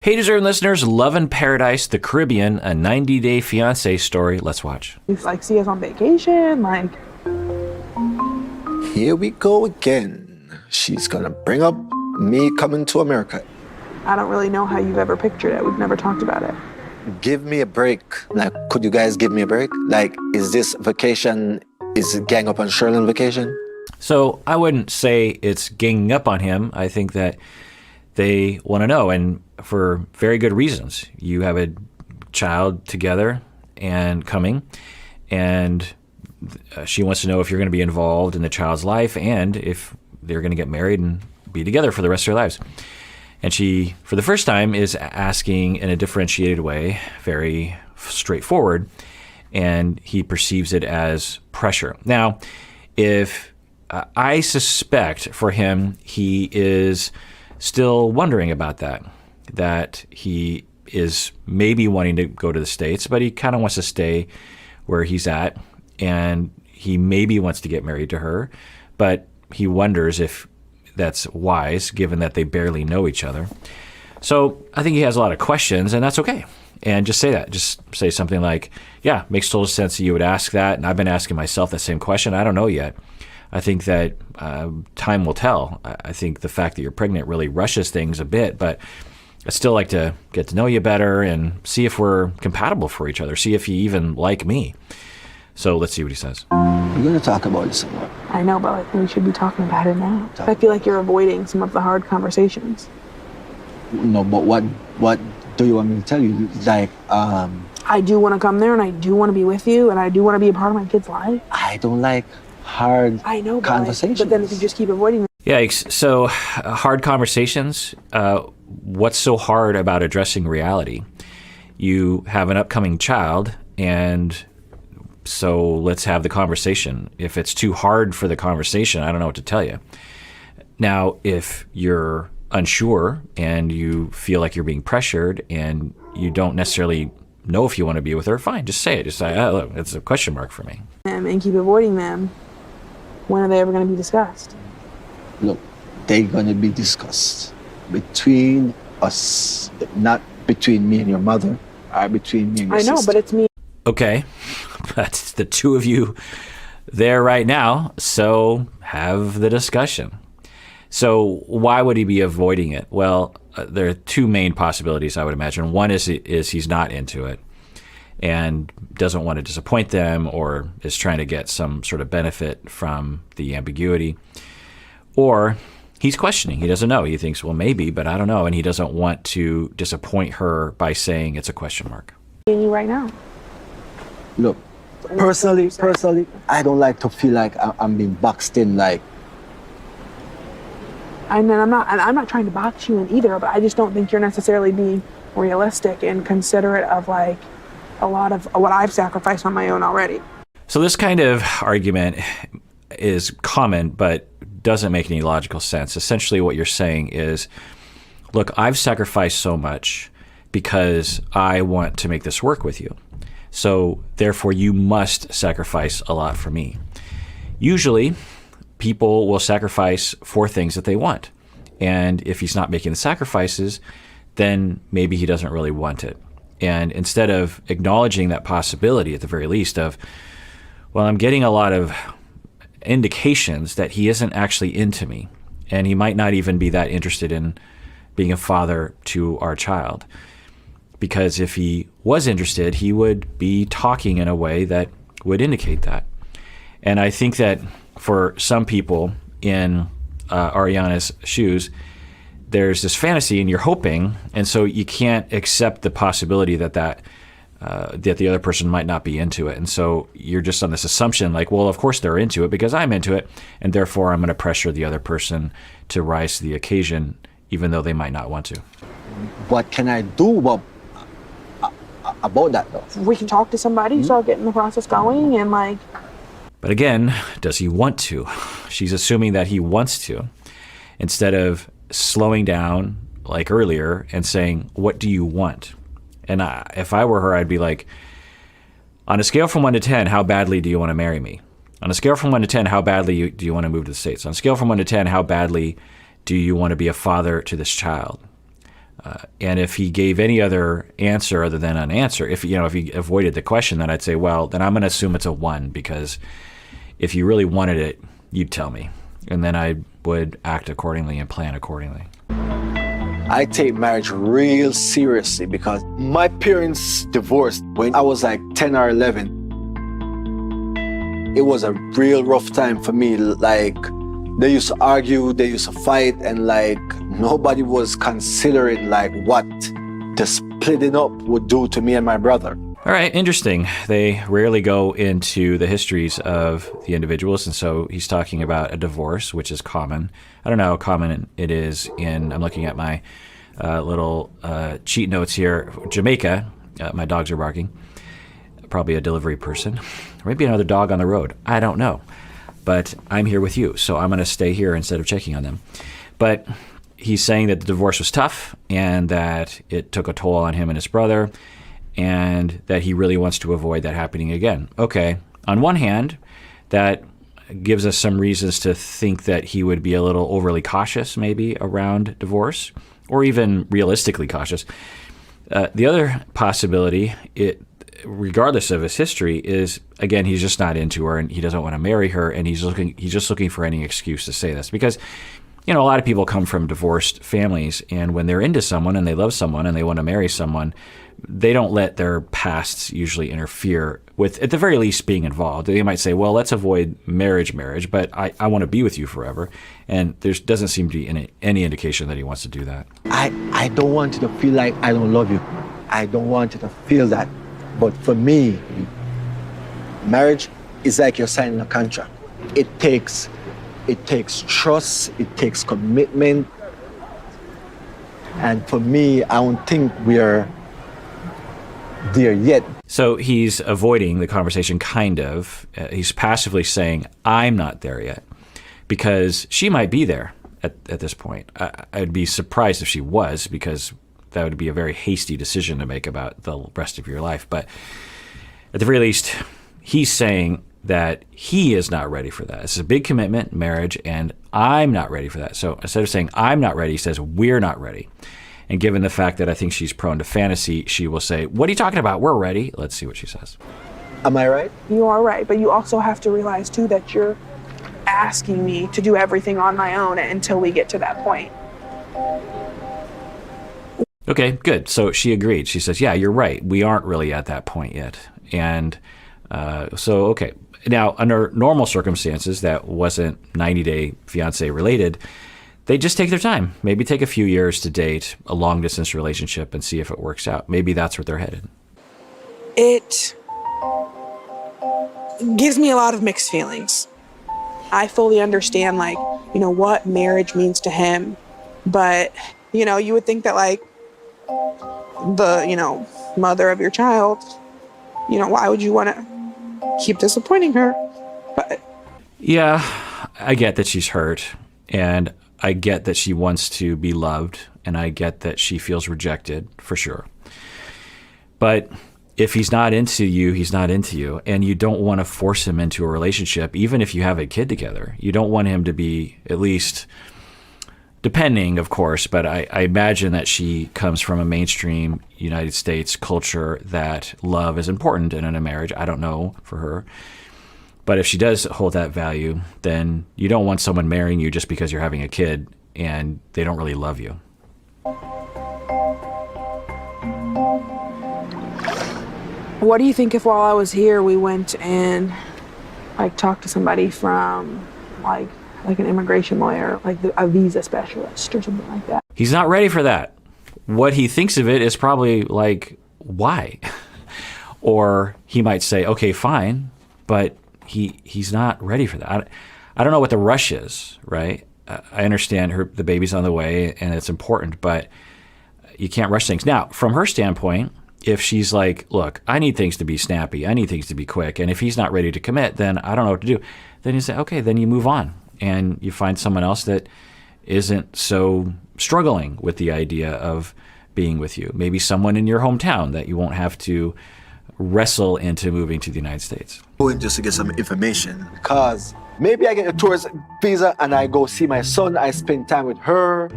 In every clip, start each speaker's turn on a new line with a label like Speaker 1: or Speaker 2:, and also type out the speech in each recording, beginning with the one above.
Speaker 1: Hey, deserving listeners, Love in Paradise, the Caribbean, a 90-day fiancé story. Let's watch.
Speaker 2: Like, see us on vacation, like...
Speaker 3: Here we go again. She's gonna bring up me coming to America.
Speaker 2: I don't really know how you've ever pictured it. We've never talked about it.
Speaker 3: Give me a break. Like, could you guys give me a break? Like, is this vacation, is it gang up on Sherlon vacation?
Speaker 1: So I wouldn't say it's ganging up on him. I think that they want to know, and for very good reasons. You have a child together and coming, and she wants to know if you're going to be involved in the child's life and if they're going to get married and be together for the rest of their lives. And she, for the first time, is asking in a differentiated way, very straightforward, and he perceives it as pressure. Now, if I suspect for him, he is still wondering about that he is maybe wanting to go to the States, but he kind of wants to stay where he's at, and he maybe wants to get married to her, but he wonders if that's wise given that they barely know each other. So I think he has a lot of questions, and that's okay. And just say that. Just say something like, yeah, makes total sense that you would ask that, and I've been asking myself that same question. I don't know yet. I think that time will tell. I think the fact that you're pregnant really rushes things a bit, but I'd still like to get to know you better and see if we're compatible for each other, see if you even like me. So let's see what he says.
Speaker 3: We're going to talk about it somewhere.
Speaker 2: I know, but like, we should be talking about it now. I feel like you're avoiding some of the hard conversations.
Speaker 3: No, but what do you want me to tell you? Like,
Speaker 2: I do want to come there, and I do want to be with you, and I do want to be a part of my kid's life.
Speaker 3: I don't like hard conversations.
Speaker 2: But then if you just keep avoiding them.
Speaker 1: Yikes. So hard conversations, what's so hard about addressing reality? You have an upcoming child, and so let's have the conversation. If it's too hard for the conversation, I don't know what to tell you. Now, if you're unsure and you feel like you're being pressured and you don't necessarily know if you want to be with her, fine, just say it. Just say, oh, look, it's a question mark for me.
Speaker 2: And keep avoiding them. When are they ever going to be discussed?
Speaker 3: Look, they're going to be discussed between us, not between me and your mother, or between me and your sister.
Speaker 2: I know, but it's me.
Speaker 1: Okay, that's the two of you there right now, so have the discussion. So why would he be avoiding it? Well, there are two main possibilities, I would imagine. One is he's not into it and doesn't want to disappoint them, or is trying to get some sort of benefit from the ambiguity. Or he's questioning. He doesn't know. He thinks, well, maybe, but I don't know. And he doesn't want to disappoint her by saying it's a question mark.
Speaker 2: You right now.
Speaker 3: Look, personally, I don't like to feel like I'm being boxed in, like.
Speaker 2: And I'm not trying to box you in either, but I just don't think you're necessarily being realistic and considerate of like a lot of what I've sacrificed on my own already.
Speaker 1: So this kind of argument is common, but doesn't make any logical sense. Essentially what you're saying is, look, I've sacrificed so much because I want to make this work with you. So therefore you must sacrifice a lot for me. Usually people will sacrifice for things that they want. And if he's not making the sacrifices, then maybe he doesn't really want it. And instead of acknowledging that possibility at the very least of, well, I'm getting a lot of indications that he isn't actually into me, and he might not even be that interested in being a father to our child. Because if he was interested, he would be talking in a way that would indicate that. And I think that for some people in Aryanna's shoes, there's this fantasy and you're hoping, and so you can't accept the possibility that the other person might not be into it. And so you're just on this assumption like, well, of course they're into it because I'm into it, and therefore I'm going to pressure the other person to rise to the occasion, even though they might not want to.
Speaker 3: What can I do about that, though?
Speaker 2: We can talk to somebody, start getting the process going, and like...
Speaker 1: But again, does he want to? She's assuming that he wants to, instead of slowing down like earlier and saying, what do you want? And if I were her, I'd be like, on a scale from 1 to 10, how badly do you want to marry me? On a scale from 1 to 10, how badly do you want to move to the States? On a scale from 1 to 10, how badly do you want to be a father to this child? And if he gave any other answer other than an answer, if he avoided the question, then I'd say, well, then I'm going to assume it's a 1, because if you really wanted it, you'd tell me. And then I would act accordingly and plan accordingly.
Speaker 3: I take marriage real seriously because my parents divorced when I was like 10 or 11. It was a real rough time for me. Like, they used to argue, they used to fight, and like nobody was considering like what the splitting up would do to me and my brother.
Speaker 1: All right, interesting. They rarely go into the histories of the individuals, and so he's talking about a divorce, which is common. I don't know how common it is in, I'm looking at my little cheat notes here, Jamaica. My dogs are barking. Probably a delivery person. Or maybe another dog on the road. I don't know. But I'm here with you, so I'm going to stay here instead of checking on them. But he's saying that the divorce was tough and that it took a toll on him and his brother, and that he really wants to avoid that happening again. Okay, on one hand, that gives us some reasons to think that he would be a little overly cautious maybe around divorce, or even realistically cautious. The other possibility, regardless of his history, is, again, he's just not into her and he doesn't want to marry her, and he's just looking for any excuse to say this. Because, a lot of people come from divorced families, and when they're into someone and they love someone and they want to marry someone, they don't let their pasts usually interfere with, at the very least, being involved. They might say, well, let's avoid marriage, but I want to be with you forever. And there doesn't seem to be any indication that he wants to do that.
Speaker 3: I don't want you to feel like I don't love you. I don't want you to feel that. But for me, marriage is like you're signing a contract. It takes trust, it takes commitment. And for me, I don't think we're there yet.
Speaker 1: So he's avoiding the conversation, kind of. He's passively saying, I'm not there yet, because she might be there at this point. I'd be surprised if she was, because that would be a very hasty decision to make about the rest of your life. But at the very least, he's saying that he is not ready for that. This is a big commitment, marriage, and I'm not ready for that. So instead of saying I'm not ready, he says we're not ready. And given the fact that I think she's prone to fantasy, she will say, what are you talking about? We're ready. Let's see what she says.
Speaker 3: Am I right?
Speaker 2: You are right, but you also have to realize too that you're asking me to do everything on my own until we get to that point.
Speaker 1: Okay, good. So she agreed. She says, yeah, you're right. We aren't really at that point yet. And okay. Now, under normal circumstances, that wasn't 90-day fiancé related, they just take their time. Maybe take a few years to date a long-distance relationship and see if it works out. Maybe that's where they're headed.
Speaker 2: It gives me a lot of mixed feelings. I fully understand, what marriage means to him. But, you would think that, the, mother of your child, why would you want to keep disappointing her? But
Speaker 1: yeah, I get that she's hurt, and I get that she wants to be loved, and I get that she feels rejected, for sure. But if he's not into you, he's not into you, and you don't want to force him into a relationship, even if you have a kid together. You don't want him to be, at least, depending, of course, but I imagine that she comes from a mainstream United States culture that love is important in a marriage. I don't know for her. But if she does hold that value, then you don't want someone marrying you just because you're having a kid and they don't really love you.
Speaker 2: what do you think if while I was here we went and talked to somebody from like an immigration lawyer, like a visa specialist or something like that?
Speaker 1: He's not ready for that. What he thinks of it is probably like, why? Or he might say, okay, fine, but he's not ready for that. I don't know what the rush is, right? I understand the baby's on the way and it's important, but you can't rush things. Now, from her standpoint, if she's like, look, I need things to be snappy, I need things to be quick, and if he's not ready to commit, then I don't know what to do. Then you say, okay, then you move on and you find someone else that isn't so struggling with the idea of being with you. Maybe someone in your hometown that you won't have to wrestle into moving to the United States.
Speaker 3: Going just to get some information, because maybe I get a tourist visa and I go see my son, I spend time with her,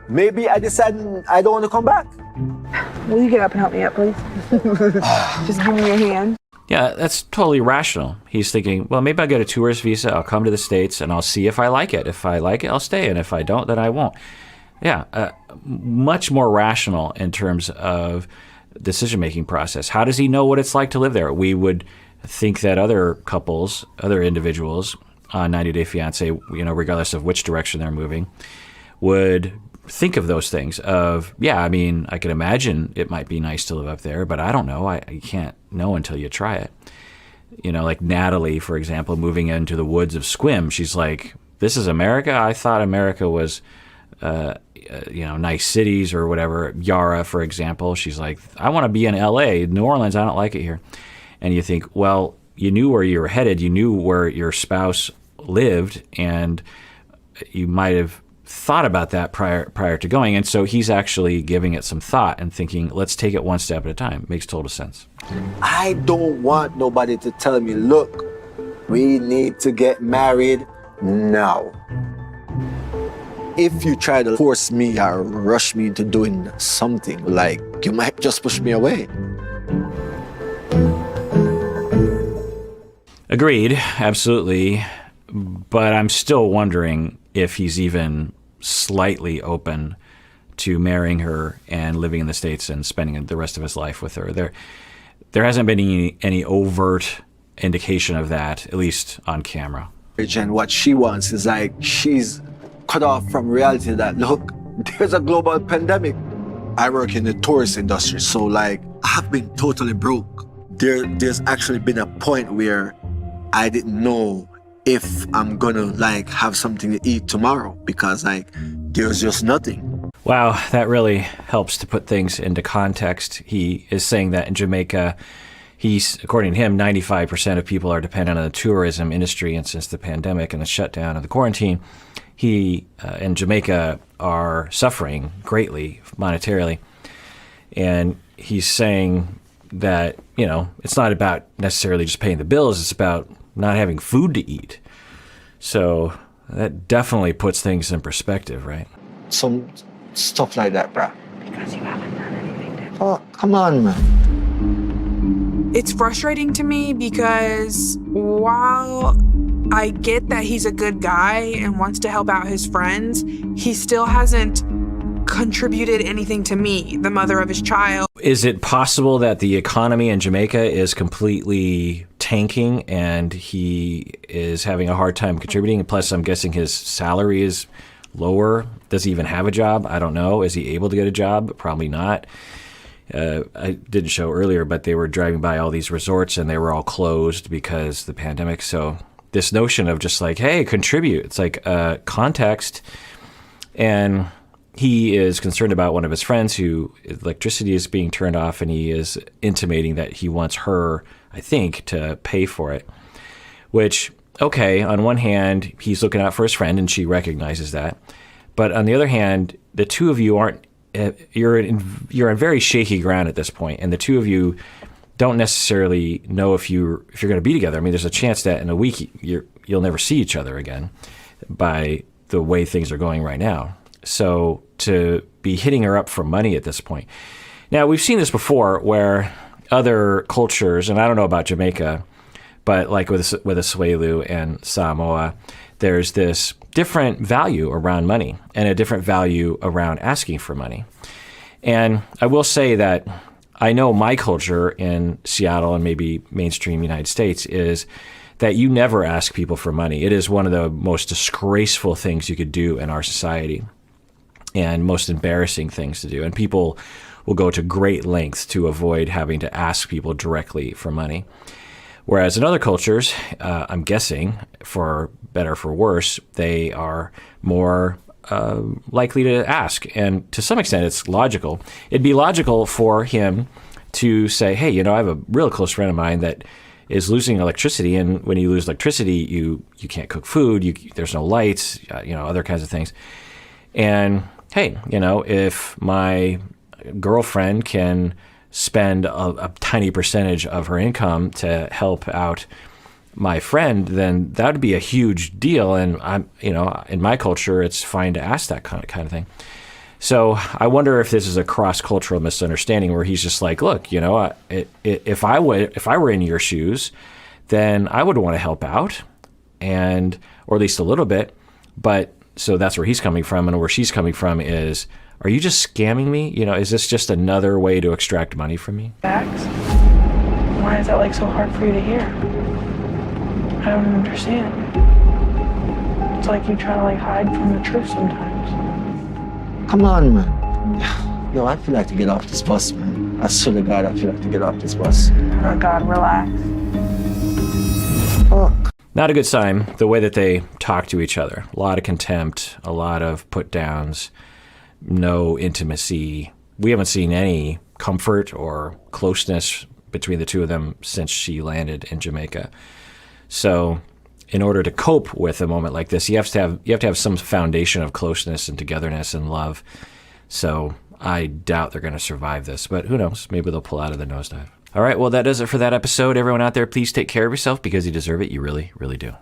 Speaker 3: maybe I decide I don't want to come back.
Speaker 2: Will you get up and help me up, please? Just give me a hand.
Speaker 1: Yeah, that's totally rational. He's thinking, well, maybe I'll get a tourist visa, I'll come to the States, and I'll see if I like it. If I like it, I'll stay, and if I don't, then I won't. Yeah, much more rational in terms of decision-making process. How does he know what it's like to live there? We would think that other couples, other individuals on 90 Day Fiancé, regardless of which direction they're moving, would think of those things of, yeah, I mean, I can imagine it might be nice to live up there, but I don't know. You can't know until you try it. Like Natalie, for example, moving into the woods of Squim. She's like, this is America? I thought America was, nice cities or whatever. Yara, for example, she's like, I want to be in LA. New Orleans, I don't like it here. And you think, well, you knew where you were headed. You knew where your spouse lived, and you might have thought about that prior to going. And so he's actually giving it some thought and thinking, let's take it one step at a time. Makes total sense.
Speaker 3: I don't want nobody to tell me, look, we need to get married now. If you try to force me or rush me into doing something, like, you might just push me away.
Speaker 1: Agreed, absolutely. But I'm still wondering if he's even slightly open to marrying her and living in the States and spending the rest of his life with her. There hasn't been any overt indication of that, at least on camera.
Speaker 3: And what she wants is like, she's cut off from reality that, look, there's a global pandemic. I work in the tourist industry, so like, I have been totally broke. There's actually been a point where I didn't know if I'm gonna like have something to eat tomorrow because like there's just nothing.
Speaker 1: Wow, that really helps to put things into context. He is saying that in Jamaica, according to him, 95% of people are dependent on the tourism industry, and since the pandemic and the shutdown and the quarantine, he and Jamaica are suffering greatly monetarily. And he's saying that, it's not about necessarily just paying the bills, it's about not having food to eat. So that definitely puts things in perspective, right?
Speaker 3: Some stuff like that, bruh.
Speaker 2: Because you haven't done anything to.
Speaker 3: Oh, come on, man.
Speaker 2: It's frustrating to me because while I get that he's a good guy and wants to help out his friends, he still hasn't contributed anything to me, the mother of his child.
Speaker 1: Is it possible that the economy in Jamaica is completely tanking and he is having a hard time contributing? Plus, I'm guessing his salary is lower. Does he even have a job? I don't know. Is he able to get a job? Probably not. I didn't show earlier, but they were driving by all these resorts and they were all closed because of the pandemic. So this notion of just like, hey, contribute, it's like context. And he is concerned about one of his friends who electricity is being turned off, and he is intimating that he wants her, I think, to pay for it. Which, okay, on one hand, he's looking out for his friend, and she recognizes that. But on the other hand, the two of you aren't. You're on very shaky ground at this point, and the two of you don't necessarily know if you're going to be together. I mean, there's a chance that in a week you'll never see each other again, by the way things are going right now. So to be hitting her up for money at this point. Now, we've seen this before where other cultures, and I don't know about Jamaica, but like with Asuelu and Samoa, there's this different value around money and a different value around asking for money. And I will say that I know my culture in Seattle and maybe mainstream United States is that you never ask people for money. It is one of the most disgraceful things you could do in our society, and most embarrassing things to do. And people will go to great lengths to avoid having to ask people directly for money. Whereas in other cultures, I'm guessing, for better or for worse, they are more likely to ask. And to some extent, it's logical. It'd be logical for him to say, hey, I have a real close friend of mine that is losing electricity. And when you lose electricity, you can't cook food, there's no lights, other kinds of things. And hey, if my girlfriend can spend a tiny percentage of her income to help out my friend, then that would be a huge deal. And I'm, in my culture, it's fine to ask that kind of thing. So I wonder if this is a cross-cultural misunderstanding where he's just like, look, if I were in your shoes, then I would want to help out, or at least a little bit. But so that's where he's coming from, and where she's coming from is, are you just scamming me? Is this just another way to extract money from me?
Speaker 4: Facts? Why is that like so hard for you to hear? I don't understand. It's like you try to like hide from the truth sometimes.
Speaker 3: Come on, man. Yo, I feel like to get off this bus, man. I swear to God, I feel like to get off this bus.
Speaker 4: Oh God, relax.
Speaker 3: Fuck.
Speaker 1: Not a good sign, the way that they talk to each other. A lot of contempt, a lot of put-downs, no intimacy. We haven't seen any comfort or closeness between the two of them since she landed in Jamaica. So in order to cope with a moment like this, you have to have some foundation of closeness and togetherness and love. So I doubt they're going to survive this, but who knows? Maybe they'll pull out of the nosedive. All right, well, that does it for that episode. Everyone out there, please take care of yourself because you deserve it. You really, really do.